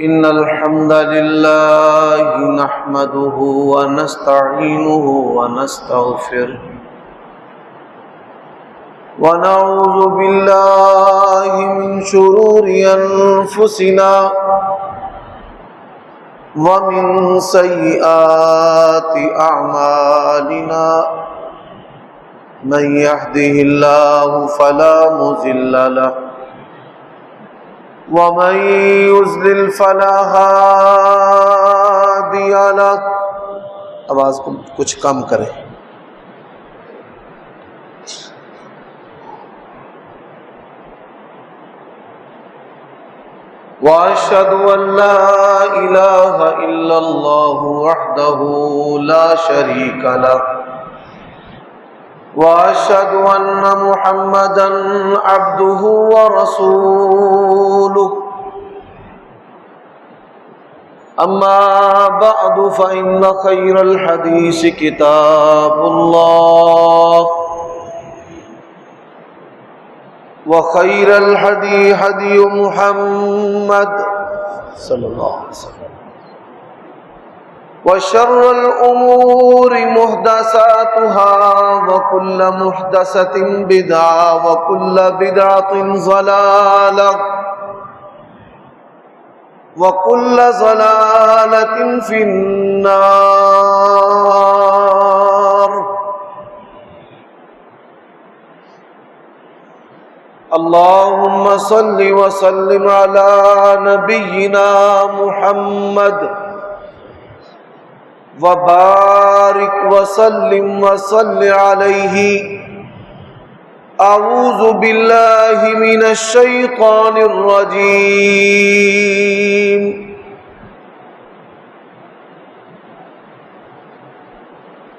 إن الحمد لله نحمده ونستعينه ونستغفره ونعوذ بالله من شرور أنفسنا ومن سيئات أعمالنا من يهده الله فلا مضل له ومن يضلل فلا هادي له. آواز کو کچھ کم کریں. وأشهد أن لا إله إلا الله وحده لا شريك له وأشهد أن محمدا عبده ورسوله. أما بعد فإن خير الحديث كتاب الله وخير الهدي هدي محمد صلى الله عليه وسلم وشر الأمور محدثاتها وكل محدثة بدعة وكل بدعة ضلالة وكل ضلالة في النار. اللهم صل وسلم على نبينا محمد وبارك وسلم وصل عليه. أعوذ بالله من الشيطان الرجيم.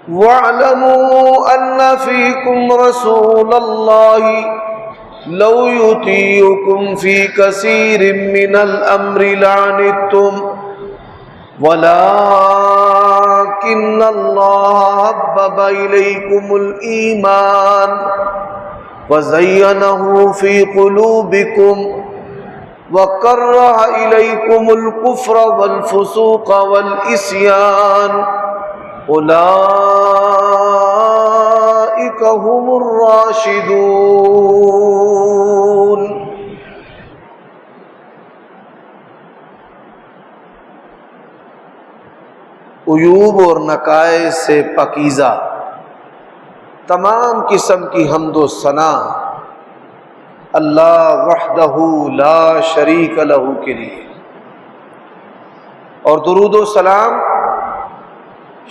واعلموا أن فيكم رسول الله لو يطيعكم في كثير من الأمر لعنتم ولكن الله حبب إليكم الإيمان وزينه في قلوبكم وكره إليكم الكفر والفسوق والعصيان أولئك هم الراشدون. عیوب اور نقائص سے پاکیزہ تمام قسم کی حمد و ثنا اللہ وحدہ لا شریک لہ کے لیے، اور درود و سلام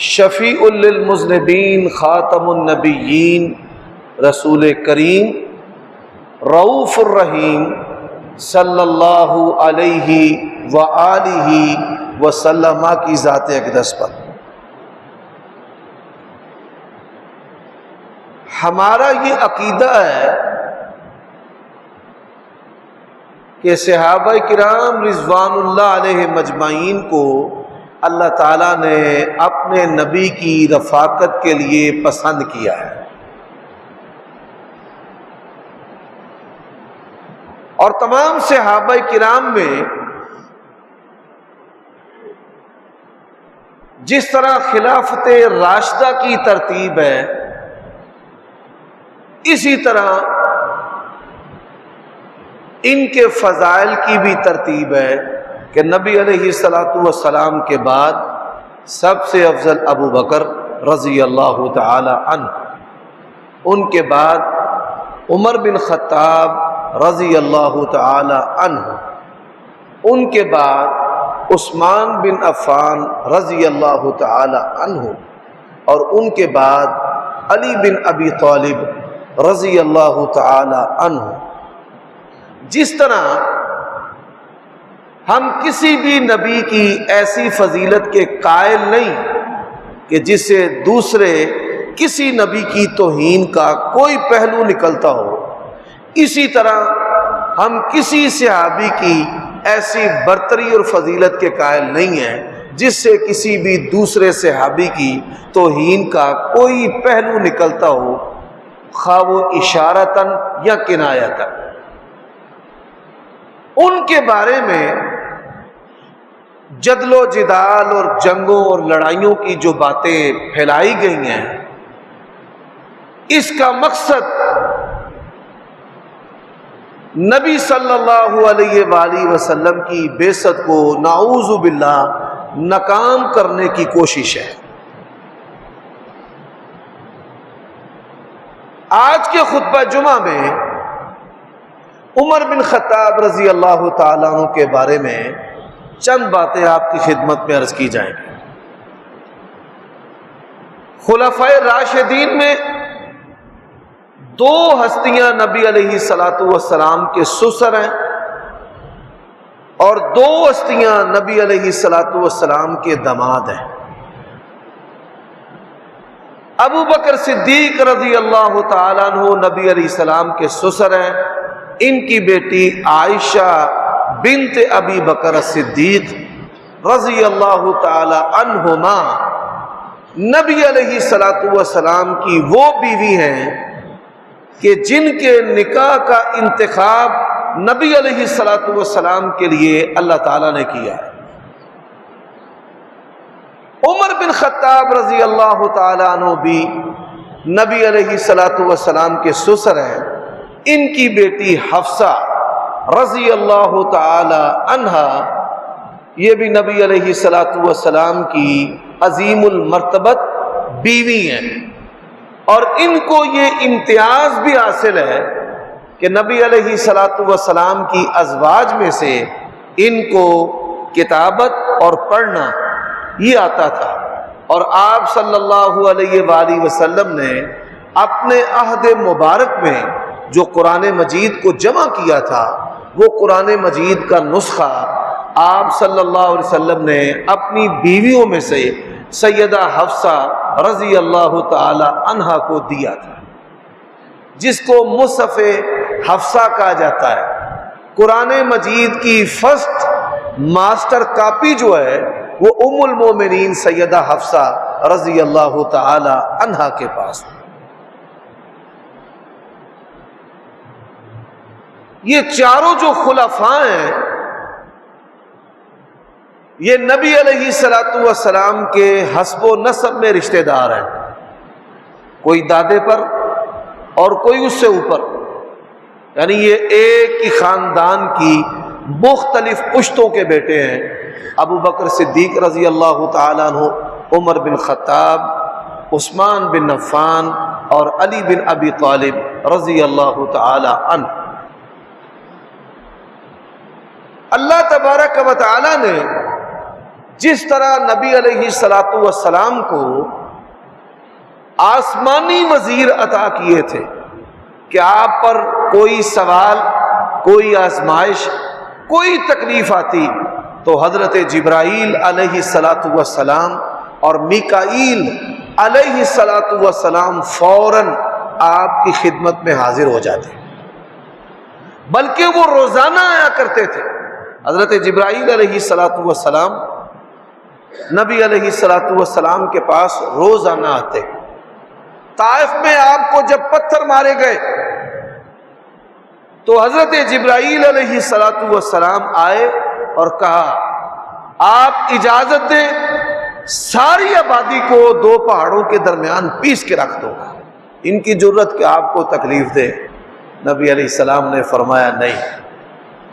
شفیع للمذنبین خاتم النبیین رسول کریم رؤوف الرحیم صلی اللہ علیہ وآلہ وسلم کی ذات اقدس پر. ہمارا یہ عقیدہ ہے کہ صحابہ کرام رضوان اللہ علیہ مجمعین کو اللہ تعالیٰ نے اپنے نبی کی رفاقت کے لیے پسند کیا ہے، اور تمام صحابہ کرام میں جس طرح خلافت راشدہ کی ترتیب ہے، اسی طرح ان کے فضائل کی بھی ترتیب ہے کہ نبی علیہ الصلوۃ والسلام کے بعد سب سے افضل ابو بکر رضی اللہ تعالی عنہ، ان کے بعد عمر بن خطاب رضی اللہ تعالی عنہ، ان کے بعد عثمان بن عفان رضی اللہ تعالی عنہ، اور ان کے بعد علی بن ابی طالب رضی اللہ تعالی عنہ. جس طرح ہم کسی بھی نبی کی ایسی فضیلت کے قائل نہیں کہ جس سے دوسرے کسی نبی کی توہین کا کوئی پہلو نکلتا ہو، اسی طرح ہم کسی صحابی کی ایسی برتری اور فضیلت کے قائل نہیں ہیں جس سے کسی بھی دوسرے صحابی کی توہین کا کوئی پہلو نکلتا ہو، خواہ وہ اشارتاً یا کنایتاً. ان کے بارے میں جدل و جدال اور جنگوں اور لڑائیوں کی جو باتیں پھیلائی گئی ہیں، اس کا مقصد نبی صلی اللہ علیہ وآلہ وسلم کی بعثت کو نعوذ باللہ ناکام کرنے کی کوشش ہے۔ آج کے خطبہ جمعہ میں عمر بن خطاب رضی اللہ تعالیٰ عنہ کے بارے میں چند باتیں آپ کی خدمت میں عرض کی جائیں گی۔ خلفائے راشدین میں دو ہستیاں نبی علیہ الصلوۃ والسلام کے سسر ہیں، اور دو ہستیاں نبی علیہ الصلوۃ والسلام کے داماد ہیں۔ ابو بکر صدیق رضی اللہ تعالیٰ عنہ نبی علیہ السلام کے سسر ہیں، ان کی بیٹی عائشہ بنت ابی بکر صدیق رضی اللہ تعالی عنہما نبی علیہ الصلوۃ والسلام کی وہ بیوی ہیں کہ جن کے نکاح کا انتخاب نبی علیہ الصلوۃ والسلام کے لیے اللہ تعالیٰ نے کیا ہے۔ عمر بن خطاب رضی اللہ تعالی عنہ بھی نبی علیہ الصلوۃ والسلام کے سسر ہیں، ان کی بیٹی حفصہ رضی اللہ تعالی عنہا یہ بھی نبی علیہ الصلوۃ والسلام کی عظیم المرتبت بیوی ہیں، اور ان کو یہ امتیاز بھی حاصل ہے کہ نبی علیہ الصلوۃ والسلام کی ازواج میں سے ان کو کتابت اور پڑھنا یہ آتا تھا، اور آپ صلی اللہ علیہ وآلہ وسلم نے اپنے عہد مبارک میں جو قرآن مجید کو جمع کیا تھا، وہ قرآن مجید کا نسخہ آپ صلی اللہ علیہ وسلم نے اپنی بیویوں میں سے سیدہ حفصہ رضی اللہ تعالی عنہا کو دیا تھا، جس کو مصحف حفصہ کہا جاتا ہے۔ قرآن مجید کی فرسٹ ماسٹر کاپی جو ہے وہ ام المومنین سیدہ حفصہ رضی اللہ تعالی عنہا کے پاس۔ یہ چاروں جو خلفاء ہیں یہ نبی علیہ الصلوۃ والسلام کے حسب و نسب میں رشتہ دار ہیں، کوئی دادے پر اور کوئی اس سے اوپر، یعنی یہ ایک ہی خاندان کی مختلف پشتوں کے بیٹے ہیں۔ ابو بکر صدیق رضی اللہ تعالیٰ عنہ، عمر بن خطاب، عثمان بن عفان اور علی بن ابی طالب رضی اللہ تعالی عنہ۔ اللہ تبارک و تعالی نے جس طرح نبی علیہ الصلوۃ والسلام کو آسمانی وزیر عطا کیے تھے کہ آپ پر کوئی سوال، کوئی آزمائش، کوئی تکلیف آتی تو حضرت جبرائیل علیہ الصلوۃ والسلام اور میکائیل علیہ الصلوۃ والسلام فوراً آپ کی خدمت میں حاضر ہو جاتے، بلکہ وہ روزانہ آیا کرتے تھے۔ حضرت جبرائیل علیہ الصلوۃ والسلام نبی علیہ الصلوۃ والسلام کے پاس روزانہ آتے۔ طائف میں آپ کو جب پتھر مارے گئے تو حضرت جبرائیل علیہ الصلوۃ والسلام آئے اور کہا آپ اجازت دیں ساری آبادی کو دو پہاڑوں کے درمیان پیس کے رکھ دو، ان کی جرت کہ آپ کو تکلیف دے۔ نبی علیہ السلام نے فرمایا نہیں،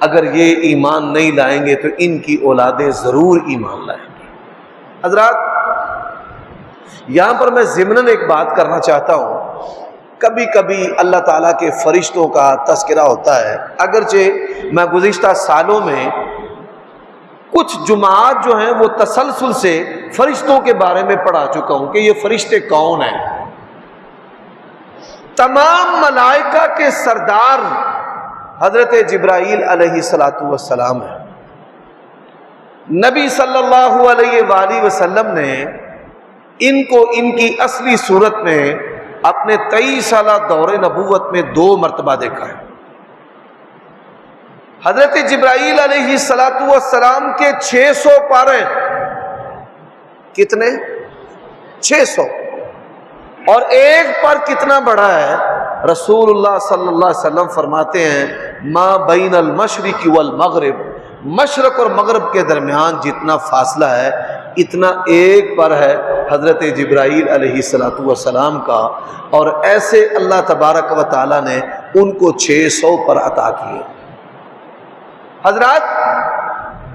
اگر یہ ایمان نہیں لائیں گے تو ان کی اولادیں ضرور ایمان لائیں گے۔ حضرات، یہاں پر میں ضمناً ایک بات کرنا چاہتا ہوں۔ کبھی کبھی اللہ تعالیٰ کے فرشتوں کا تذکرہ ہوتا ہے، اگرچہ میں گزشتہ سالوں میں کچھ جمعات جو ہیں وہ تسلسل سے فرشتوں کے بارے میں پڑھا چکا ہوں کہ یہ فرشتے کون ہیں۔ تمام ملائکہ کے سردار حضرت جبرائیل علیہ الصلوۃ والسلام ہیں۔ نبی صلی اللہ علیہ وآلہ وسلم نے ان کو ان کی اصلی صورت میں اپنے 23 سالہ دور نبوت میں 2 مرتبہ دیکھا ہے۔ حضرت جبرائیل علیہ الصلوۃ والسلام کے 600 پارے، کتنے؟ 600، اور ایک پر کتنا بڑا ہے؟ رسول اللہ صلی اللہ علیہ وسلم فرماتے ہیں ما بین المشرق والمغرب مشرق اور مغرب کے درمیان جتنا فاصلہ ہے اتنا ایک پر ہے حضرت جبرائیل علیہ السلام کا، اور ایسے اللہ تبارک و تعالی نے ان کو 600 پر عطا کیے۔ حضرات،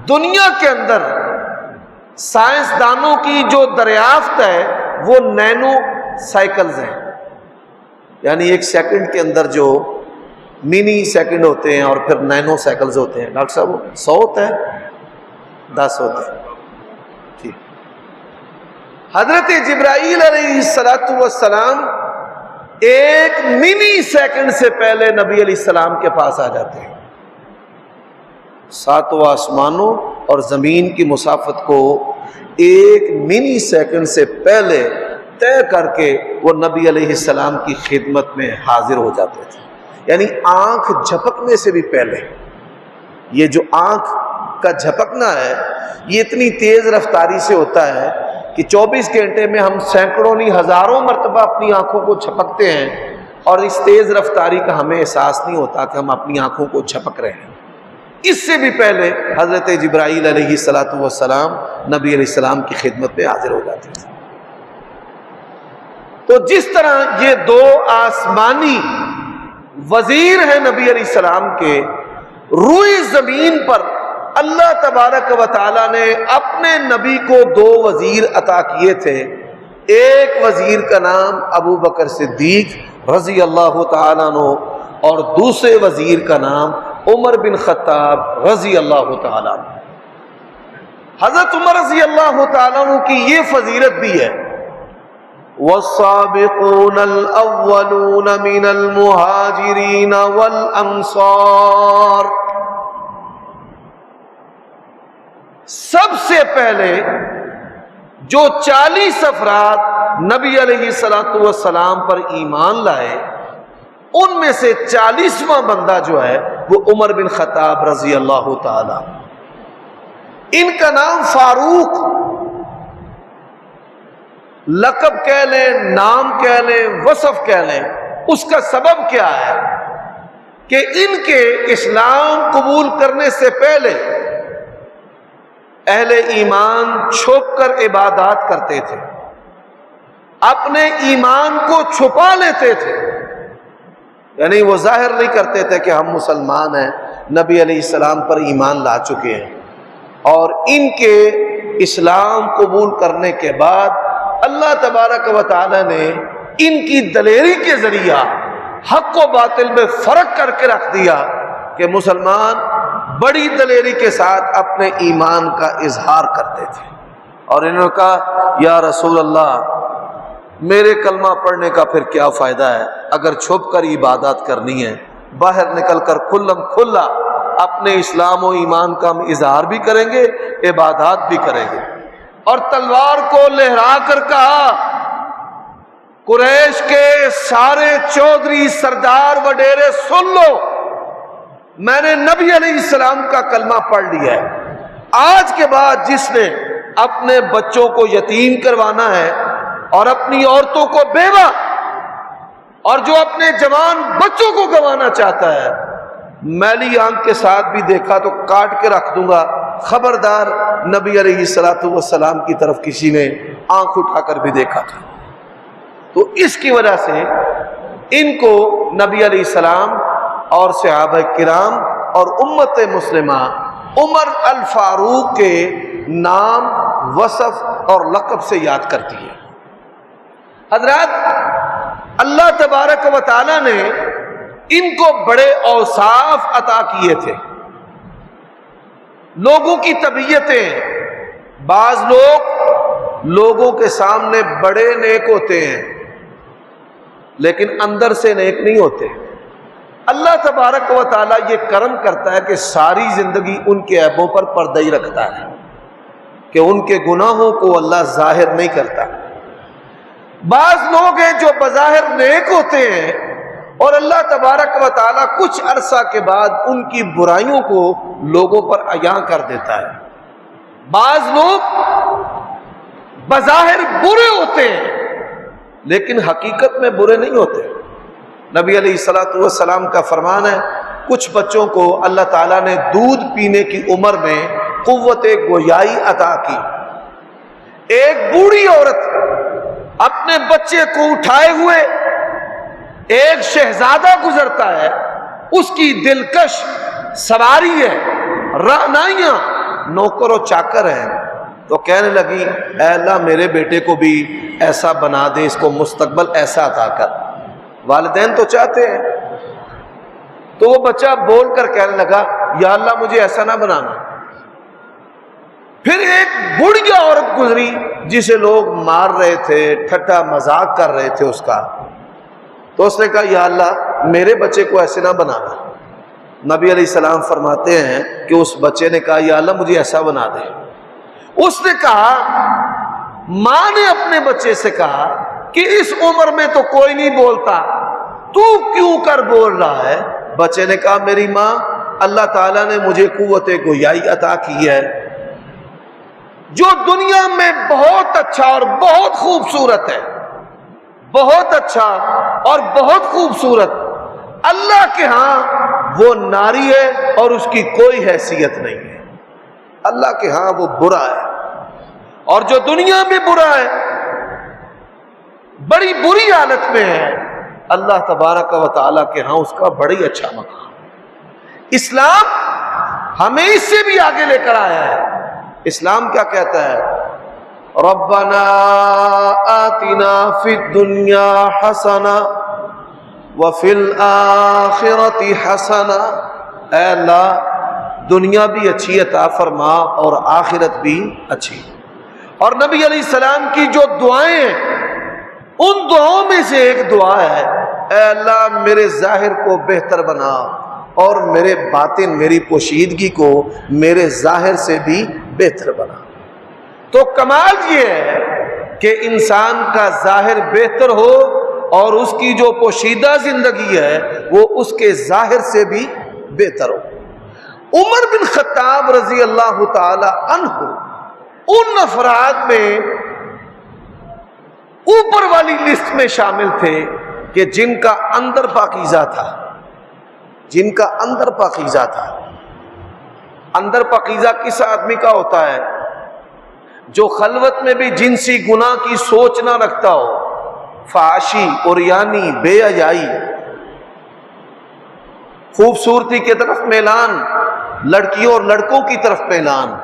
دنیا کے اندر سائنسدانوں کی جو دریافت ہے وہ نینو سائیکلز ہیں، یعنی ایک سیکنڈ کے اندر جو منی سیکنڈ ہوتے ہیں اور پھر نینو سائیکلز ہوتے ہیں۔ ڈاکٹر صاحب 100 ہوتا ہے، 10 ہوتا ہے؟ ٹھیک۔ حضرت جبرائیل علیہ السلام ایک منی سیکنڈ سے پہلے نبی علیہ السلام کے پاس آ جاتے ہیں۔ 7 آسمانوں اور زمین کی مسافت کو ایک منی سیکنڈ سے پہلے طے کر کے وہ نبی علیہ السلام کی خدمت میں حاضر ہو جاتے تھے، یعنی آنکھ جھپکنے سے بھی پہلے۔ یہ جو آنکھ کا جھپکنا ہے یہ اتنی تیز رفتاری سے ہوتا ہے کہ 24 گھنٹے میں ہم سینکڑوں نہیں ہزاروں مرتبہ اپنی آنکھوں کو جھپکتے ہیں، اور اس تیز رفتاری کا ہمیں احساس نہیں ہوتا کہ ہم اپنی آنکھوں کو جھپک رہے ہیں۔ اس سے بھی پہلے حضرت جبرائیل علیہ السلام نبی علیہ السلام کی خدمت میں حاضر ہو جاتے تھے۔ تو جس طرح یہ 2 آسمانی وزیر ہیں نبی علیہ السلام کے، روئے زمین پر اللہ تبارک و تعالی نے اپنے نبی کو 2 وزیر عطا کیے تھے۔ ایک وزیر کا نام ابو بکر صدیق رضی اللہ تعالیٰ عنہ، اور دوسرے وزیر کا نام عمر بن خطاب رضی اللہ تعالیٰ عنہ۔ حضرت عمر رضی اللہ تعالیٰ عنہ کی یہ فضیلت بھی ہے، والسابقون الاولون من المہاجرین والانصار، سب سے پہلے جو 40 افراد نبی علیہ السلام پر ایمان لائے ان میں سے 40واں بندہ جو ہے وہ عمر بن خطاب رضی اللہ تعالی۔ ان کا نام فاروق، لقب کہہ لیں، نام کہہ لیں، وصف کہہ لیں، اس کا سبب کیا ہے کہ ان کے اسلام قبول کرنے سے پہلے اہل ایمان چھپ کر عبادات کرتے تھے، اپنے ایمان کو چھپا لیتے تھے، یعنی وہ ظاہر نہیں کرتے تھے کہ ہم مسلمان ہیں، نبی علیہ السلام پر ایمان لا چکے ہیں۔ اور ان کے اسلام قبول کرنے کے بعد اللہ تبارک و تعالی نے ان کی دلیری کے ذریعہ حق و باطل میں فرق کر کے رکھ دیا کہ مسلمان بڑی دلیری کے ساتھ اپنے ایمان کا اظہار کرتے تھے، اور انہوں نے کہا یا رسول اللہ میرے کلمہ پڑھنے کا پھر کیا فائدہ ہے، اگر چھپ کر عبادات کرنی ہے، باہر نکل کر کھلم کھلا اپنے اسلام و ایمان کا ہم اظہار بھی کریں گے، عبادات بھی کریں گے۔ اور تلوار کو لہرا کر کہا قریش کے سارے چودھری سردار وڈیرے سن لو، میں نے نبی علیہ السلام کا کلمہ پڑھ لیا ہے، آج کے بعد جس نے اپنے بچوں کو یتیم کروانا ہے اور اپنی عورتوں کو بیوہ اور جو اپنے جوان بچوں کو گنوانا چاہتا ہے، میلی آنکھ کے ساتھ بھی دیکھا تو کاٹ کے رکھ دوں گا، خبردار نبی علیہ السلام کی طرف کسی نے آنکھ اٹھا کر بھی دیکھا تھا۔ تو اس کی وجہ سے ان کو نبی علیہ السلام اور صحابہ کرام اور امت مسلمہ عمر الفاروق کے نام، وصف اور لقب سے یاد کرتی ہے۔ حضرات، اللہ تبارک و تعالی نے ان کو بڑے اوصاف عطا کیے تھے۔ لوگوں کی طبیعتیں، بعض لوگ لوگوں کے سامنے بڑے نیک ہوتے ہیں لیکن اندر سے نیک نہیں ہوتے۔ اللہ تبارک و تعالیٰ یہ کرم کرتا ہے کہ ساری زندگی ان کے عیبوں پر پردہ ہی رکھتا ہے کہ ان کے گناہوں کو اللہ ظاہر نہیں کرتا۔ بعض لوگ ہیں جو بظاہر نیک ہوتے ہیں اور اللہ تبارک و تعالیٰ کچھ عرصہ کے بعد ان کی برائیوں کو لوگوں پر عیاں کر دیتا ہے۔ بعض لوگ بظاہر برے ہوتے ہیں لیکن حقیقت میں برے نہیں ہوتے۔ نبی علیہ السلام کا فرمان ہے کچھ بچوں کو اللہ تعالیٰ نے دودھ پینے کی عمر میں قوت گویائی عطا کی. ایک بوڑھی عورت اپنے بچے کو اٹھائے ہوئے ایک شہزادہ گزرتا ہے، اس کی دلکش سواری ہے، رعنائیاں نوکر و چاکر ہیں، تو کہنے لگی اے اللہ میرے بیٹے کو بھی ایسا بنا دے، اس کو مستقبل ایسا عطا کر. والدین تو چاہتے ہیں. تو وہ بچہ بول کر کہنے لگا یا اللہ مجھے ایسا نہ بنانا. پھر ایک بڑھیا عورت گزری جسے لوگ مار رہے تھے، ٹھٹا مذاق کر رہے تھے اس کا، تو اس نے کہا یا اللہ میرے بچے کو ایسے نہ بنانا. نبی علیہ السلام فرماتے ہیں کہ اس بچے نے کہا یا اللہ مجھے ایسا بنا دے. اس نے کہا، ماں نے اپنے بچے سے کہا کہ اس عمر میں تو کوئی نہیں بولتا، تو کیوں کر بول رہا ہے؟ بچے نے کہا میری ماں، اللہ تعالیٰ نے مجھے قوت گویائی عطا کی ہے. جو دنیا میں بہت اچھا اور بہت خوبصورت ہے، بہت اچھا اور بہت خوبصورت، اللہ کے ہاں وہ ناری ہے اور اس کی کوئی حیثیت نہیں ہے. اللہ کے ہاں وہ برا ہے، اور جو دنیا میں برا ہے، بڑی بری حالت میں ہے، اللہ تبارک و تعالیٰ کے ہاں اس کا بڑی اچھا مقام. اسلام ہمیں اس سے بھی آگے لے کر آیا ہے. اسلام کیا کہتا ہے؟ ربنا آتنا فی الدنیا حسنہ وفی الآخرۃ حسنہ. اے اللہ دنیا بھی اچھی عطا فرما اور آخرت بھی اچھی. اور نبی علیہ السلام کی جو دعائیں ہیں، ان دعاؤں میں سے ایک دعا ہے اے اللہ میرے ظاہر کو بہتر بنا اور میرے باطن، میری پوشیدگی کو میرے ظاہر سے بھی بہتر بنا. تو کمال یہ ہے کہ انسان کا ظاہر بہتر ہو اور اس کی جو پوشیدہ زندگی ہے وہ اس کے ظاہر سے بھی بہتر ہو. عمر بن خطاب رضی اللہ تعالی عنہ ان افراد میں اوپر والی لسٹ میں شامل تھے کہ جن کا اندر پاکیزہ تھا، جن کا اندر پاکیزہ تھا. اندر پاکیزہ کس آدمی کا ہوتا ہے؟ جو خلوت میں بھی جنسی گناہ کی سوچ نہ رکھتا ہو، فحاشی، عریانی، بے حیائی، خوبصورتی کی طرف میلان، لڑکیوں اور لڑکوں کی طرف میلان.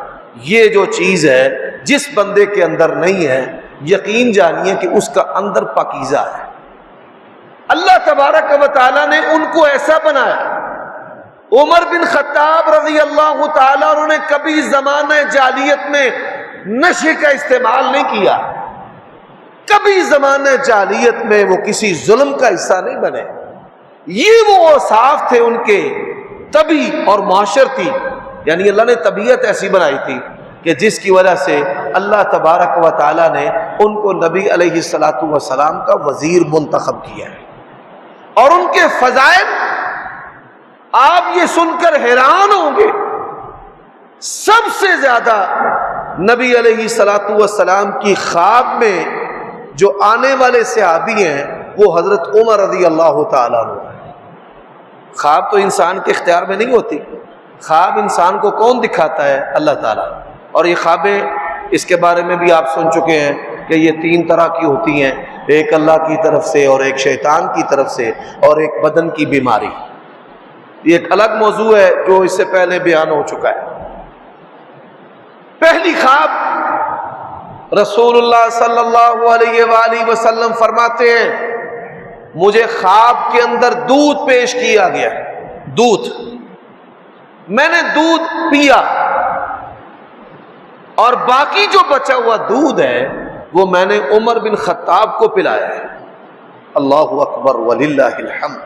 یہ جو چیز ہے جس بندے کے اندر نہیں ہے، یقین جانیے کہ اس کا اندر پاکیزہ ہے. اللہ تبارک و تعالیٰ نے ان کو ایسا بنایا. عمر بن خطاب رضی اللہ تعالیٰ انہوں نے کبھی زمانہ جاہلیت میں نشے کا استعمال نہیں کیا، کبھی زمانہ جاہلیت میں وہ کسی ظلم کا حصہ نہیں بنے. یہ وہ اوصاف تھے ان کے طبعی اور معاشرتی، یعنی اللہ نے طبیعت ایسی بنائی تھی کہ جس کی وجہ سے اللہ تبارک و تعالیٰ نے ان کو نبی علیہ السلام کا وزیر منتخب کیا ہے. اور ان کے فضائل آپ یہ سن کر حیران ہوں گے. سب سے زیادہ نبی علیہ السلام کی خواب میں جو آنے والے صحابی ہیں وہ حضرت عمر رضی اللہ تعالیٰ عنہ ہے. خواب تو انسان کے اختیار میں نہیں ہوتی، خواب انسان کو کون دکھاتا ہے؟ اللہ تعالیٰ. اور یہ خوابیں اس کے بارے میں بھی آپ سن چکے ہیں کہ یہ 3 طرح کی ہوتی ہیں، ایک اللہ کی طرف سے اور ایک شیطان کی طرف سے اور ایک بدن کی بیماری. یہ ایک الگ موضوع ہے جو اس سے پہلے بیان ہو چکا ہے. پہلی خواب رسول اللہ صلی اللہ علیہ وآلہ وسلم فرماتے ہیں مجھے خواب کے اندر دودھ پیش کیا گیا، دودھ، میں نے دودھ پیا اور باقی جو بچا ہوا دودھ ہے وہ میں نے عمر بن خطاب کو پلایا ہے. اللہ اکبر وللہ الحمد.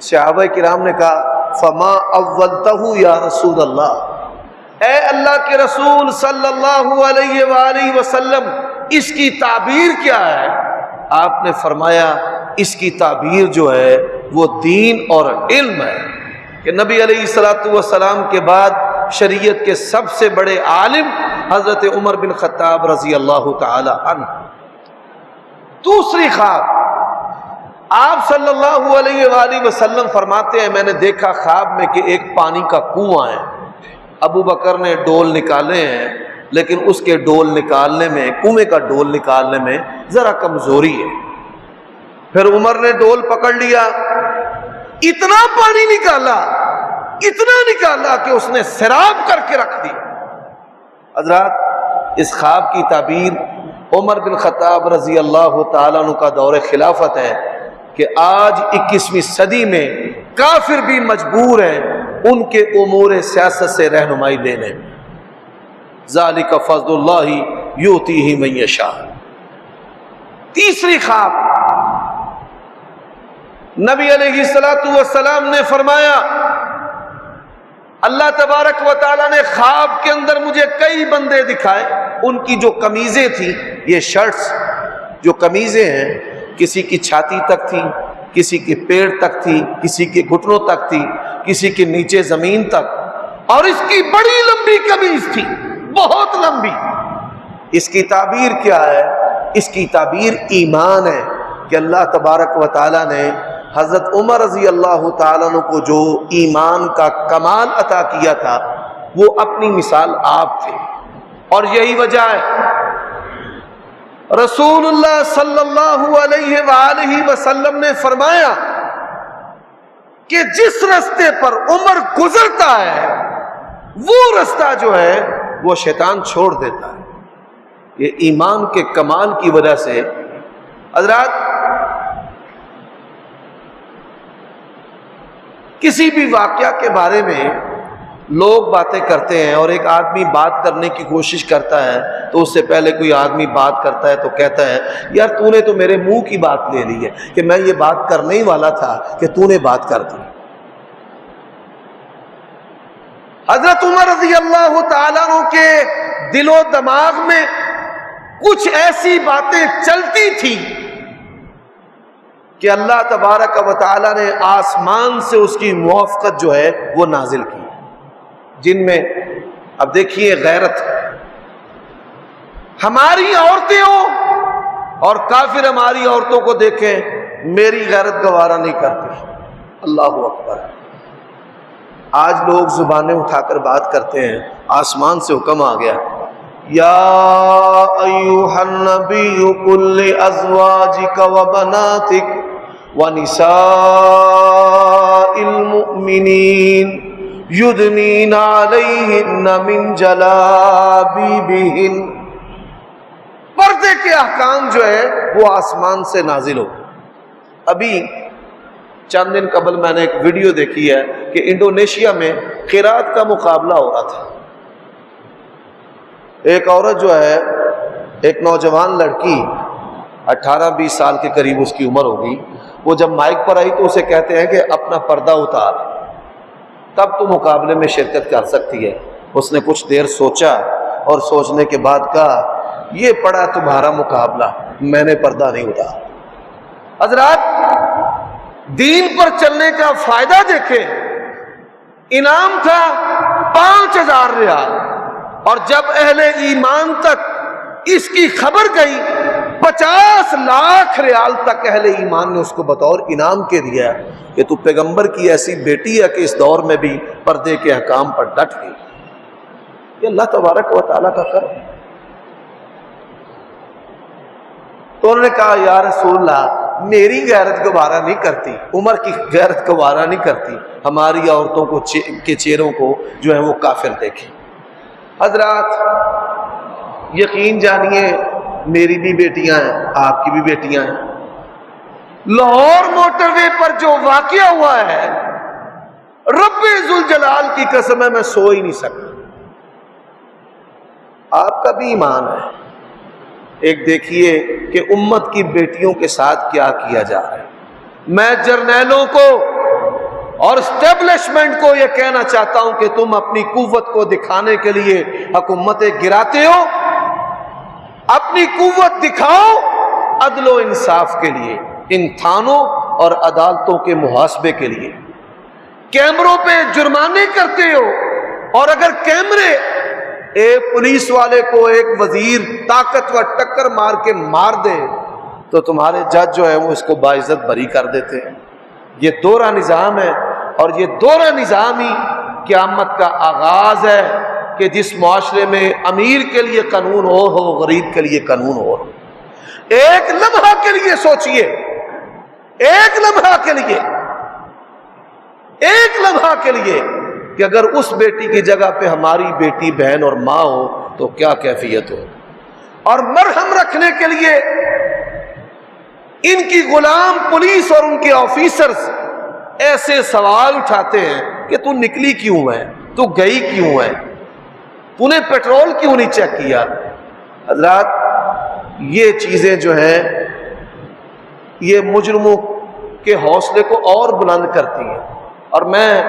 صحابہ کرام نے کہا فما اولتہ یا رسول اللہ، اے اللہ کے رسول صلی اللہ علیہ وآلہ وسلم اس کی تعبیر کیا ہے؟ آپ نے فرمایا اس کی تعبیر جو ہے وہ دین اور علم ہے کہ نبی علیہ السلام کے بعد شریعت کے سب سے بڑے عالم حضرت عمر بن خطاب رضی اللہ تعالی عنہ. دوسری خواب آپ صلی اللہ علیہ وآلہ وسلم فرماتے ہیں میں نے دیکھا خواب میں کہ ایک پانی کا کنواں ہے، ابو بکر نے ڈول نکالے ہیں لیکن اس کے ڈول نکالنے میں، کنویں کا ڈول نکالنے میں ذرا کمزوری ہے۔ پھر عمر نے ڈول پکڑ لیا، اتنا پانی نکالا، اتنا نکالا کہ اس نے سیراب کر کے رکھ دیا۔ حضرات، اس خواب کی تعبیر عمر بن خطاب رضی اللہ تعالیٰ عنہ کا دور خلافت ہے کہ آج 21ویں صدی میں کافر بھی مجبور ہیں ان کے امور سیاست سے رہنمائی لینے۔ ذالک فضل اللہ یؤتیہ من یشاء۔ تیسری خواب، نبی علیہ السلام نے فرمایا اللہ تبارک و تعالیٰ نے خواب کے اندر مجھے کئی بندے دکھائے، ان کی جو قمیضیں تھیں، یہ شرٹس جو قمیضیں ہیں، کسی کی چھاتی تک تھی، کسی کے پیڑ تک تھی، کسی کے گھٹنوں تک تھی، کسی کے نیچے زمین تک، اور اس کی بڑی لمبی قمیض تھی، بہت لمبی۔ اس کی تعبیر کیا ہے؟ اس کی تعبیر ایمان ہے کہ اللہ تبارک و تعالیٰ نے حضرت عمر رضی اللہ تعالیٰ عنہ کو جو ایمان کا کمال عطا کیا تھا وہ اپنی مثال آپ تھے، اور یہی وجہ ہے رسول اللہ صلی اللہ علیہ وآلہ وسلم نے فرمایا کہ جس رستے پر عمر گزرتا ہے وہ رستہ جو ہے وہ شیطان چھوڑ دیتا ہے۔ یہ ایمان کے کمال کی وجہ سے۔ حضرات، کسی بھی واقعہ کے بارے میں لوگ باتیں کرتے ہیں، اور ایک آدمی بات کرنے کی کوشش کرتا ہے تو اس سے پہلے کوئی آدمی بات کرتا ہے تو کہتا ہے یار تو نے تو میرے منہ کی بات لے لی ہے کہ میں یہ بات کرنے ہی والا تھا کہ تو نے بات کر دی۔ حضرت عمر رضی اللہ تعالیٰ عنہ کے دل و دماغ میں کچھ ایسی باتیں چلتی تھی کہ اللہ تبارک و تعالیٰ نے آسمان سے اس کی موافقت جو ہے وہ نازل کی، جن میں اب دیکھیے غیرت، ہماری عورتیں ہوں اور کافر ہماری عورتوں کو دیکھیں، میری غیرت گوارا نہیں کرتی۔ اللہ اکبر۔ آج لوگ زبانیں اٹھا کر بات کرتے ہیں، آسمان سے حکم آ گیا یا ایھا النبی قل لازواجک وبناتک ونساء المؤمنین یدنین علیہن من جلابیبہن۔ پردے کے احکام جو ہے وہ آسمان سے نازل ہو۔ ابھی چند دن قبل میں نے ایک ویڈیو دیکھی ہے کہ انڈونیشیا میں قرات کا مقابلہ ہو رہا تھا۔ ایک عورت جو ہے، ایک نوجوان لڑکی 18-20 سال کے قریب اس کی عمر ہوگی، وہ جب مائک پر آئی تو اسے کہتے ہیں کہ اپنا پردہ اتار، تب تو مقابلے میں شرکت کر سکتی ہے۔ اس نے کچھ دیر سوچا اور سوچنے کے بعد کہا یہ پڑا تمہارا مقابلہ، میں نے پردہ نہیں اتارا۔ حضرات، دین پر چلنے کا فائدہ دیکھیں، انعام تھا 5000 ریال، اور جب اہل ایمان تک اس کی خبر گئی 50 لاکھ ریال تک اہل ایمان نے اس کو بطور انعام کے دیا کہ تو پیغمبر کی ایسی بیٹی ہے کہ اس دور میں بھی پردے کے احکام پر ڈٹ گئی۔ یہ اللہ تبارک و تعالیٰ کا کرم۔ تو انہوں نے کہا یا رسول اللہ، میری غیرت گوارا نہیں کرتی، عمر کی غیرت گوارا نہیں کرتی ہماری عورتوں کو کے چہروں کو جو ہے وہ کافر دیکھیں۔ حضرات، یقین جانیے میری بھی بیٹیاں ہیں، آپ کی بھی بیٹیاں ہیں۔ لاہور موٹر وے پر جو واقعہ ہوا ہے، رب ذوالجلال کی قسم ہے میں سو ہی نہیں سکتا۔ آپ کا بھی ایمان ہے۔ ایک دیکھیے کہ امت کی بیٹیوں کے ساتھ کیا کیا جا رہا ہے۔ میں جرنیلوں کو اور اسٹیبلشمنٹ کو یہ کہنا چاہتا ہوں کہ تم اپنی قوت کو دکھانے کے لیے حکومتیں گراتے ہو، اپنی قوت دکھاؤ عدل و انصاف کے لیے، ان تھانوں اور عدالتوں کے محاسبے کے لیے۔ کیمروں پہ جرمانے کرتے ہو، اور اگر کیمرے ایک پولیس والے کو ایک وزیر طاقتور ٹکر مار کے مار دے تو تمہارے جج جو ہے وہ اس کو باعزت بری کر دیتے ہیں۔ یہ دوہرا نظام ہے، اور یہ دوہرا نظام ہی قیامت کا آغاز ہے کہ جس معاشرے میں امیر کے لیے قانون اور ہو، غریب کے لیے قانون اور ہو۔ ایک لمحہ کے لیے سوچئے، ایک لمحہ کے لیے، ایک لمحہ کے لیے کہ اگر اس بیٹی کی جگہ پہ ہماری بیٹی بہن اور ماں ہو تو کیا کیفیت ہو۔ اور مرہم رکھنے کے لیے ان کی غلام پولیس اور ان کے آفیسرز ایسے سوال اٹھاتے ہیں کہ تو نکلی کیوں ہے، تو گئی کیوں ہے، تو نے پیٹرول کیوں نہیں چیک کیا۔ حضرات یہ چیزیں جو ہیں یہ مجرموں کے حوصلے کو اور بلند کرتی ہیں۔ اور میں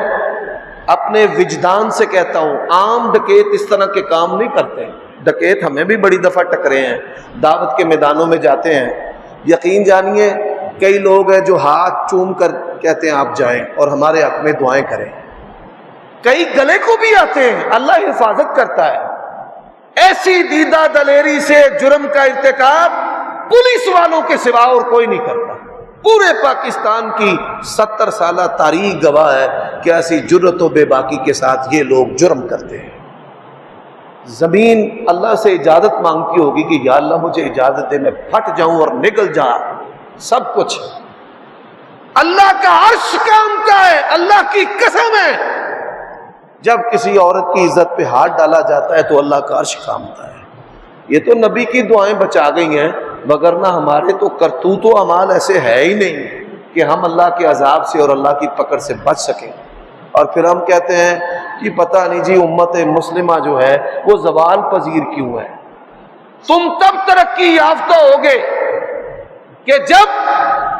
اپنے وجدان سے کہتا ہوں، عام ڈکیت اس طرح کے کام نہیں کرتے۔ ڈکیت ہمیں بھی بڑی دفعہ ٹکرے ہیں، دعوت کے میدانوں میں جاتے ہیں، یقین جانیے کئی لوگ ہیں جو ہاتھ چوم کر کہتے ہیں آپ جائیں اور ہمارے حق میں دعائیں کریں، کئی گلے کو بھی آتے ہیں، اللہ حفاظت کرتا ہے۔ ایسی دیدہ دلیری سے جرم کا ارتکاب پولیس والوں کے سوا اور کوئی نہیں کرتا۔ پورے پاکستان کی 70 سالہ تاریخ گواہ ہے کہ ایسی جرت و بے باکی کے ساتھ یہ لوگ جرم کرتے ہیں۔ زمین اللہ سے اجازت مانگتی ہوگی کہ یا اللہ مجھے اجازت دے، میں پھٹ جاؤں اور نگل جاؤں، سب کچھ اللہ کا عرش کامتا ہے، اللہ کی قسم ہے۔ جب کسی عورت کی عزت پہ ہاتھ ڈالا جاتا ہے تو اللہ کا عرش کامتا ہے۔ یہ تو نبی کی دعائیں بچا گئی ہیں، وگرنہ ہمارے تو کرتوت و اعمال ایسے ہے ہی نہیں کہ ہم اللہ کے عذاب سے اور اللہ کی پکڑ سے بچ سکیں۔ اور پھر ہم کہتے ہیں کہ پتہ نہیں جی امت مسلمہ جو ہے وہ زوال پذیر کیوں ہے۔ تم تب ترقی یافتہ ہوگے کہ جب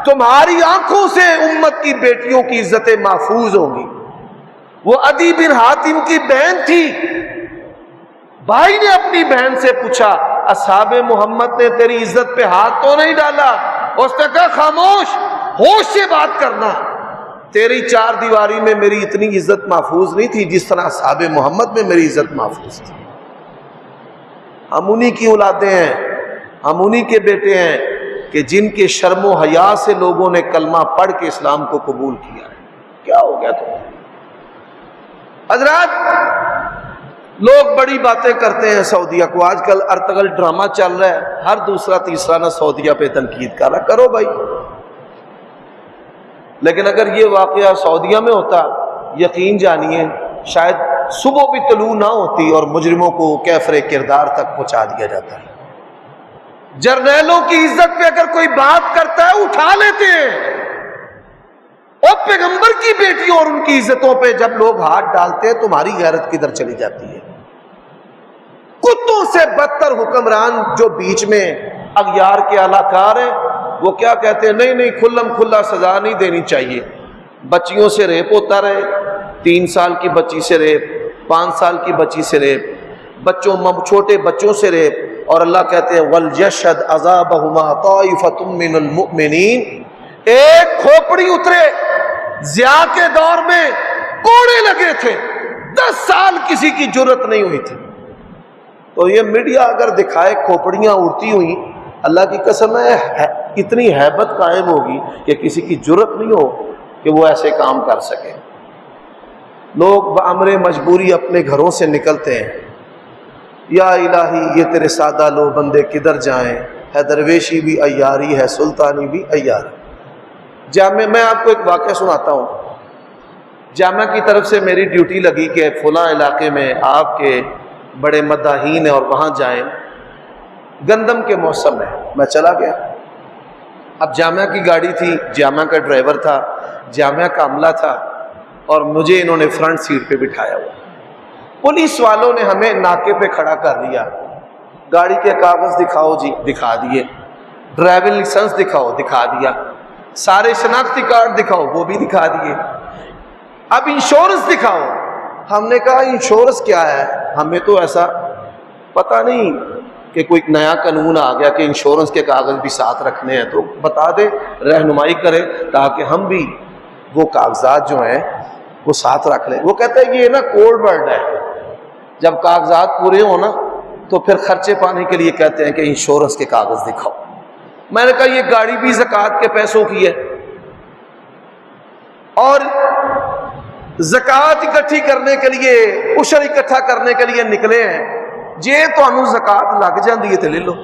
تمہاری آنکھوں سے امت کی بیٹیوں کی عزتیں محفوظ ہوں گی۔ وہ عدی بن حاتم کی بہن تھی، بھائی نے اپنی بہن سے پوچھا اصحاب محمد نے تیری عزت پہ ہاتھ تو نہیں ڈالا؟ اس نے کہا خاموش، ہوش سے بات کرنا، تیری چار دیواری میں میری اتنی عزت محفوظ نہیں تھی جس طرح اصحاب محمد میں میری عزت محفوظ تھی۔ ہم انہی کی اولادیں ہیں، ہم انہی کے بیٹے ہیں کہ جن کے شرم و حیا سے لوگوں نے کلمہ پڑھ کے اسلام کو قبول کیا ہے۔ کیا ہو گیا تمہیں؟ حضرات لوگ بڑی باتیں کرتے ہیں سعودیہ کو، آج کل ارطغرل ڈرامہ چل رہا ہے، ہر دوسرا تیسرا نہ سعودیہ پہ تنقید کر رہا، کرو بھائی، لیکن اگر یہ واقعہ سعودیہ میں ہوتا یقین جانیے شاید صبح بھی طلوع نہ ہوتی اور مجرموں کو کیفر کردار تک پہنچا دیا جاتا ہے۔ جرنیلوں کی عزت پہ اگر کوئی بات کرتا ہے اٹھا لیتے ہیں، اور پیغمبر کی بیٹیوں اور ان کی عزتوں پہ جب لوگ ہاتھ ڈالتے ہیں تمہاری غیرت کدھر چلی جاتی ہے؟ کتوں سے بدتر حکمران جو بیچ میں اغیار کے اعلی کار ہیں، وہ کیا کہتے ہیں؟ نہیں کھلم کھلا سزا نہیں دینی چاہیے، بچیوں سے ریپ ہوتا رہے، 3 سال کی بچی سے ریپ، 5 سال کی بچی سے ریپ، چھوٹے بچوں سے ریپ، اور اللہ کہتے ہیں وَلْيَشْهَدْ عَذَابَهُمَا طَائِفَةٌ مِّنَ الْمُؤْمِنِينَ۔ ایک کھوپڑی اترے، ضیاء کے دور میں کوڑے لگے تھے، 10 سال کسی کی جرت نہیں ہوئی تھی، تو یہ میڈیا اگر دکھائے کھوپڑیاں اڑتی ہوئی، اللہ کی قسم ہے اتنی ہیبت قائم ہوگی کہ کسی کی جرت نہیں ہو کہ وہ ایسے کام کر سکے۔ لوگ بامر مجبوری اپنے گھروں سے نکلتے ہیں، یا الہی یہ تیرے سادہ لو بندے کدھر جائیں، ہے درویشی بھی عیاری ہے، سلطانی بھی عیار۔ جامعہ میں آپ کو ایک واقعہ سناتا ہوں، جامعہ کی طرف سے میری ڈیوٹی لگی کہ فلاں علاقے میں آپ کے بڑے مداحین ہیں اور وہاں جائیں، گندم کے موسم ہے، میں چلا گیا۔ اب جامعہ کی گاڑی تھی، جامعہ کا ڈرائیور تھا، جامعہ کا عملہ تھا، اور مجھے انہوں نے فرنٹ سیٹ پہ بٹھایا ہوا۔ پولیس والوں نے ہمیں ناکے پہ کھڑا کر دیا، گاڑی کے کاغذ دکھاؤ جی، دکھا دیے، ڈرائیونگ لائسنس دکھاؤ، دکھا دیا، سارے شناختی کارڈ دکھاؤ، وہ بھی دکھا دیے، اب انشورنس دکھاؤ۔ ہم نے کہا انشورنس کیا ہے؟ ہمیں تو ایسا پتہ نہیں کہ کوئی نیا قانون آ گیا کہ انشورنس کے کاغذ بھی ساتھ رکھنے ہیں، تو بتا دے، رہنمائی کرے تاکہ ہم بھی وہ کاغذات جو ہیں وہ ساتھ رکھ لیں۔ وہ کہتا ہے یہ نا کوڈ ورڈ ہے، جب کاغذات پورے ہوں نا تو پھر خرچے پانے کے لیے کہتے ہیں کہ انشورنس کے کاغذ دکھاؤ۔ میں نے کہا یہ گاڑی بھی زکوٰۃ کے پیسوں کی ہے اور زکوٰۃ اکٹھی کرنے کے لیے عشر اکٹھا کرنے کے لیے نکلے ہیں، جے تانوں زکوٰۃ لگ جاندی ہے تے لے لو۔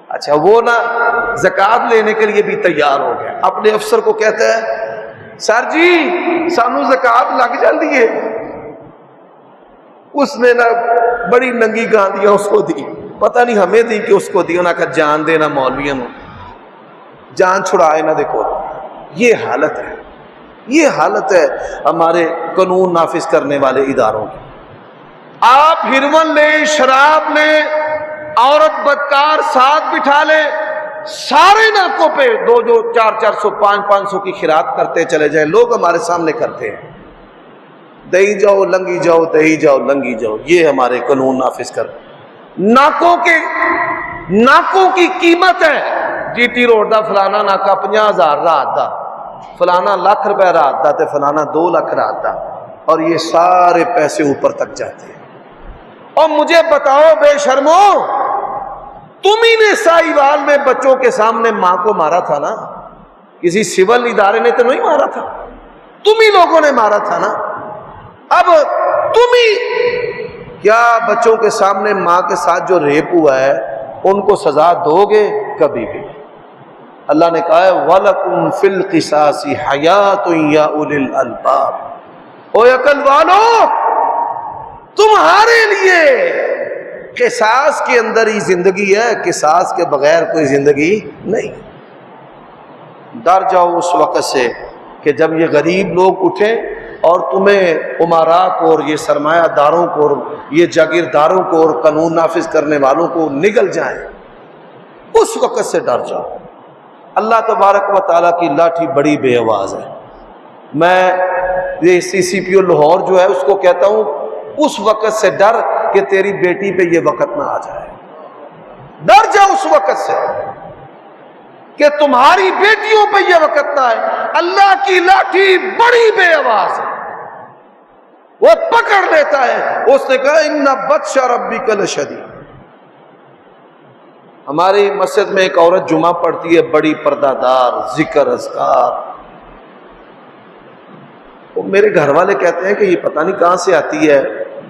اچھا وہ نا زکوٰۃ لینے کے لیے بھی تیار ہو گیا، اپنے افسر کو کہتا ہے سر جی سانو زکوٰۃ لگ جاندی ہے۔ اس نے نا بڑی ننگی گاندیاں اس کو دی، پتہ نہیں ہمیں دی کہ اس کو دی، انہوں نے کہا جان دینا مولویوں نو، جان چھڑائے نہ دیکھو۔ یہ حالت ہے، یہ حالت ہے ہمارے قانون نافذ کرنے والے اداروں کی۔ آپ ہرمن لیں، شراب لیں، عورت بدکار ساتھ بٹھا لیں، سارے ناکوں پہ 200 400 500 کی خیرات کرتے چلے جائیں، لوگ ہمارے سامنے کرتے ہیں، دہی جاؤ لنگی جاؤ، دہی جاؤ لنگی جاؤ، یہ ہمارے قانون نافذ کر۔ ناکوں کی قیمت ہے، جی ٹی روڈ دا فلانا ناکا 50,000 رات دا، فلانا لاکھ روپے رات دا تے فلانا 2 لاکھ رات دا، اور یہ سارے پیسے اوپر تک جاتے ہیں۔ اور مجھے بتاؤ بے شرمو، تم ہی نے ساہیوال میں بچوں کے سامنے ماں کو مارا تھا نا، کسی سول ادارے نے تو نہیں مارا تھا، تم ہی لوگوں نے مارا تھا نا۔ اب تم ہی کیا بچوں کے سامنے ماں کے ساتھ جو ریپ ہوا ہے ان کو سزا دو گے؟ کبھی بھی۔ اللہ نے کہا ہے وَلَكُمْ فِي الْقِصَاصِ حَيَاةٌ يَا أُولِي الْأَلْبَابِ، او عقل والو تمہارے لیے قصاص کے اندر ہی زندگی ہے، قصاص کے بغیر کوئی زندگی نہیں۔ ڈر جاؤ اس وقت سے کہ جب یہ غریب لوگ اٹھیں اور تمہیں امراء کو اور یہ سرمایہ داروں کو اور یہ جاگیرداروں کو اور قانون نافذ کرنے والوں کو نگل جائیں، اس وقت سے ڈر جاؤ۔ اللہ تبارک و تعالیٰ کی لاٹھی بڑی بے آواز ہے۔ میں یہ CCPO لاہور جو ہے اس کو کہتا ہوں اس وقت سے ڈر کہ تیری بیٹی پہ یہ وقت نہ آ جائے، ڈر جاؤ اس وقت سے کہ تمہاری بیٹیوں پہ یہ وقت نہ آئے۔ اللہ کی لاٹھی بڑی بے آواز ہے، وہ پکڑ لیتا ہے۔ اس نے کہا ان بطش ربک لشدید۔ ہماری مسجد میں ایک عورت جمعہ پڑھتی ہے، بڑی پردہ دار، ذکر اذکار، وہ میرے گھر والے کہتے ہیں کہ یہ پتہ نہیں کہاں سے آتی ہے،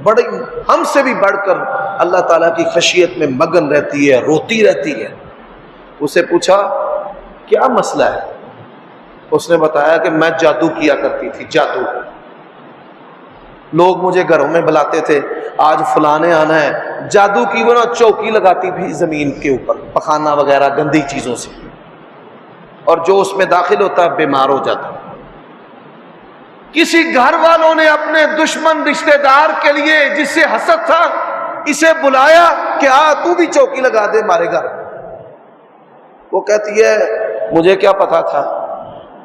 بڑی ہم سے بھی بڑھ کر اللہ تعالیٰ کی خشیت میں مگن رہتی ہے، روتی رہتی ہے۔ اسے پوچھا کیا مسئلہ ہے؟ اس نے بتایا کہ میں جادو کیا کرتی تھی، جادو، لوگ مجھے گھروں میں بلاتے تھے آج فلانے آنا ہے، جادو کی وہ نا چوکی لگاتی تھی زمین کے اوپر، پخانہ وغیرہ گندی چیزوں سے، اور جو اس میں داخل ہوتا ہے بیمار ہو جاتا ہے۔ کسی گھر والوں نے اپنے دشمن رشتہ دار کے لیے جس سے حسد تھا اسے بلایا کہ تو بھی چوکی لگا دے ہمارے گھر۔ وہ کہتی ہے مجھے کیا پتا تھا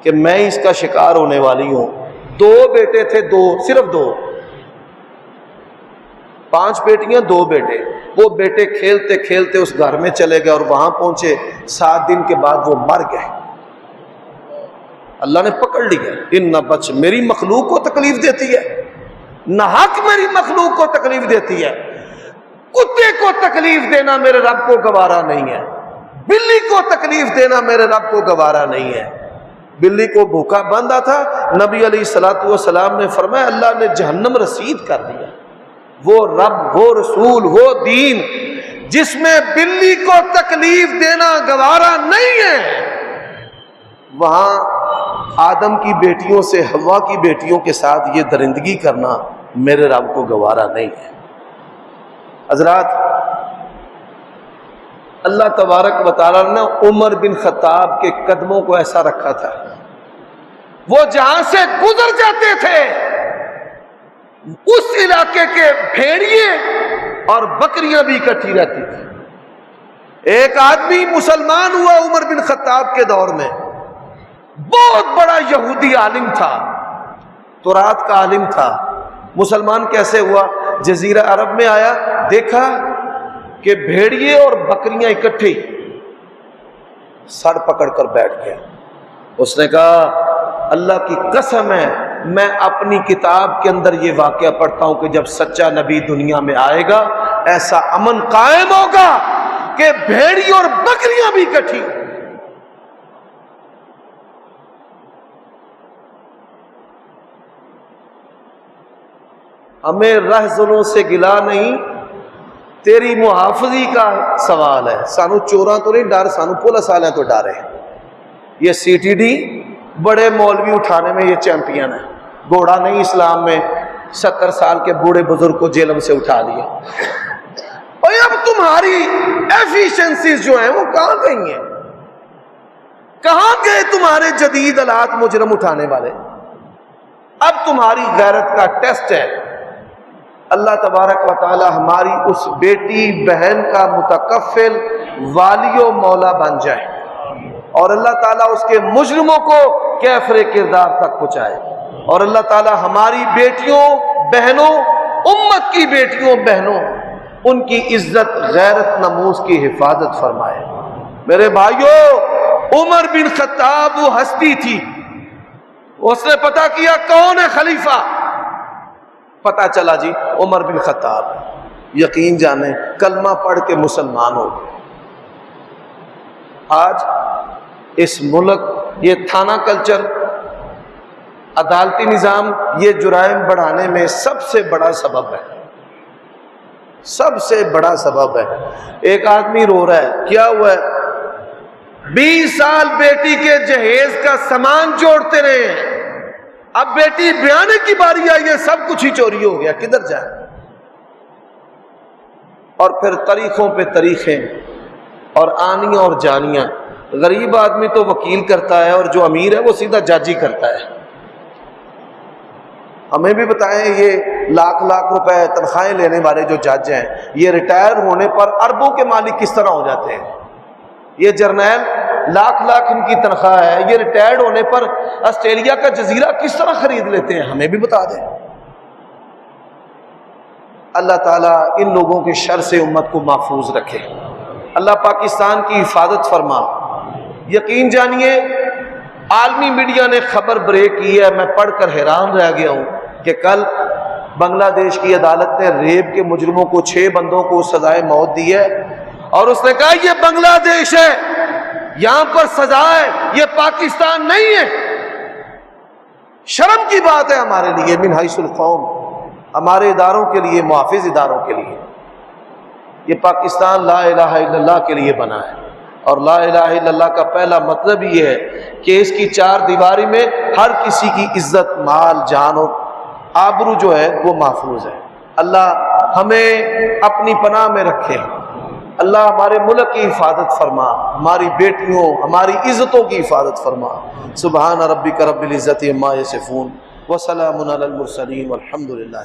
کہ میں اس کا شکار ہونے والی ہوں۔ 2 بیٹے تھے، 2 صرف 2، 5 بیٹیاں 2 بیٹے۔ وہ بیٹے کھیلتے کھیلتے اس گھر میں چلے گئے اور وہاں پہنچے، 7 دن کے بعد وہ مر گئے۔ اللہ نے پکڑ لیا۔ ان بچ میری مخلوق کو تکلیف دیتی ہے، ناحق میری مخلوق کو تکلیف دیتی ہے۔ کتے کو تکلیف دینا میرے رب کو گوارا نہیں ہے، بلی کو تکلیف دینا میرے رب کو گوارا نہیں ہے۔ بلی کو بھوکا باندھا تھا، نبی علیہ الصلوۃ والسلام نے فرمایا اللہ نے جہنم رسید کر دیا۔ وہ رب، وہ رسول، وہ دین جس میں بلی کو تکلیف دینا گوارا نہیں ہے، وہاں آدم کی بیٹیوں سے حوا کی بیٹیوں کے ساتھ یہ درندگی کرنا میرے رب کو گوارا نہیں ہے۔ حضرات، اللہ تبارک و تعالیٰ نے عمر بن خطاب کے قدموں کو ایسا رکھا تھا، وہ جہاں سے گزر جاتے تھے اس علاقے کے بھیڑیے اور بکریاں بھی اکٹھی رہتی تھی۔ ایک آدمی مسلمان ہوا عمر بن خطاب کے دور میں، بہت بڑا یہودی عالم تھا، تورات کا عالم تھا۔ مسلمان کیسے ہوا؟ جزیرہ عرب میں آیا، دیکھا کہ بھیڑیے اور بکریاں اکٹھے، سر پکڑ کر بیٹھ گیا۔ اس نے کہا اللہ کی قسم ہے میں اپنی کتاب کے اندر یہ واقعہ پڑھتا ہوں کہ جب سچا نبی دنیا میں آئے گا ایسا امن قائم ہوگا کہ بھیڑی اور بکریاں بھی اکٹھی. ہمیں رہزنوں سے گلا نہیں، تیری محافظی کا سوال ہے. سانو چوراں تو نہیں ڈر، سانو پولیس والوں تو ڈر ہے. یہ سی ٹی ڈی بڑے مولوی اٹھانے میں یہ چیمپئن ہے. گھوڑا نہیں اسلام میں 70 سال کے بوڑھے بزرگ کو جیلم سے اٹھا دیا. اور اب تمہاری ایفیشنسیز جو ہیں وہ کہاں گئی ہیں؟ کہاں گئے تمہارے جدید آلات مجرم اٹھانے والے؟ اب تمہاری غیرت کا ٹیسٹ ہے. اللہ تبارک و تعالی ہماری اس بیٹی بہن کا متکفل والی و مولا بن جائے، اور اللہ تعالیٰ اس کے مجرموں کو کیفر کردار تک پہنچائے، اور اللہ تعالیٰ ہماری بیٹیوں بہنوں، امت کی بیٹیوں بہنوں، ان کی عزت غیرت ناموس کی حفاظت فرمائے. میرے بھائیوں، عمر بن خطاب وہ ہستی تھی، اس نے پتہ کیا کون ہے خلیفہ، پتہ چلا جی عمر بن خطاب. یقین جانیں کلمہ پڑھ کے مسلمان ہو. آج اس ملک یہ تھانہ کلچر، عدالتی نظام یہ جرائم بڑھانے میں سب سے بڑا سبب ہے، سب سے بڑا سبب ہے. ایک آدمی رو رہا ہے، کیا ہوا ہے؟ 20 سال بیٹی کے جہیز کا سامان جوڑتے رہے ہیں، اب بیٹی بیانے کی باری آئی ہے، سب کچھ ہی چوری ہو گیا، کدھر جائیں؟ اور پھر طریقوں پہ طریقیں اور آنیاں اور جانیاں. غریب آدمی تو وکیل کرتا ہے، اور جو امیر ہے وہ سیدھا جج ہی کرتا ہے. ہمیں بھی بتائیں، یہ لاکھ لاکھ روپے تنخواہیں لینے والے جو جج ہیں، یہ ریٹائر ہونے پر اربوں کے مالک کس طرح ہو جاتے ہیں؟ یہ جرنیل لاکھ لاکھ ان کی تنخواہ ہے، یہ ریٹائرڈ ہونے پر آسٹریلیا کا جزیرہ کس طرح خرید لیتے ہیں؟ ہمیں بھی بتا دیں. اللہ تعالیٰ ان لوگوں کے شر سے امت کو محفوظ رکھے. اللہ پاکستان کی حفاظت فرما. یقین جانیے عالمی میڈیا نے خبر بریک کی ہے، میں پڑھ کر حیران رہ گیا ہوں کہ کل بنگلہ دیش کی عدالت نے ریپ کے مجرموں کو 6 بندوں کو سزائے موت دی ہے، اور اس نے کہا یہ بنگلہ دیش ہے، یہاں پر سزا ہے، یہ پاکستان نہیں ہے. شرم کی بات ہے ہمارے لیے، من حیث القوم، ہمارے اداروں کے لیے، محافظ اداروں کے لیے. یہ پاکستان لا الہ الا اللہ کے لیے بنا ہے، اور لا الہ الا اللہ کا پہلا مطلب یہ ہے کہ اس کی 4 دیواری میں ہر کسی کی عزت، مال، جان اور آبرو جو ہے وہ محفوظ ہے. اللہ ہمیں اپنی پناہ میں رکھے. اللہ ہمارے ملک کی حفاظت فرما، ہماری بیٹیوں، ہماری عزتوں کی حفاظت فرما. سبحان ربک رب العزت عما یصفون وسلام علی المرسلین والحمد للہ.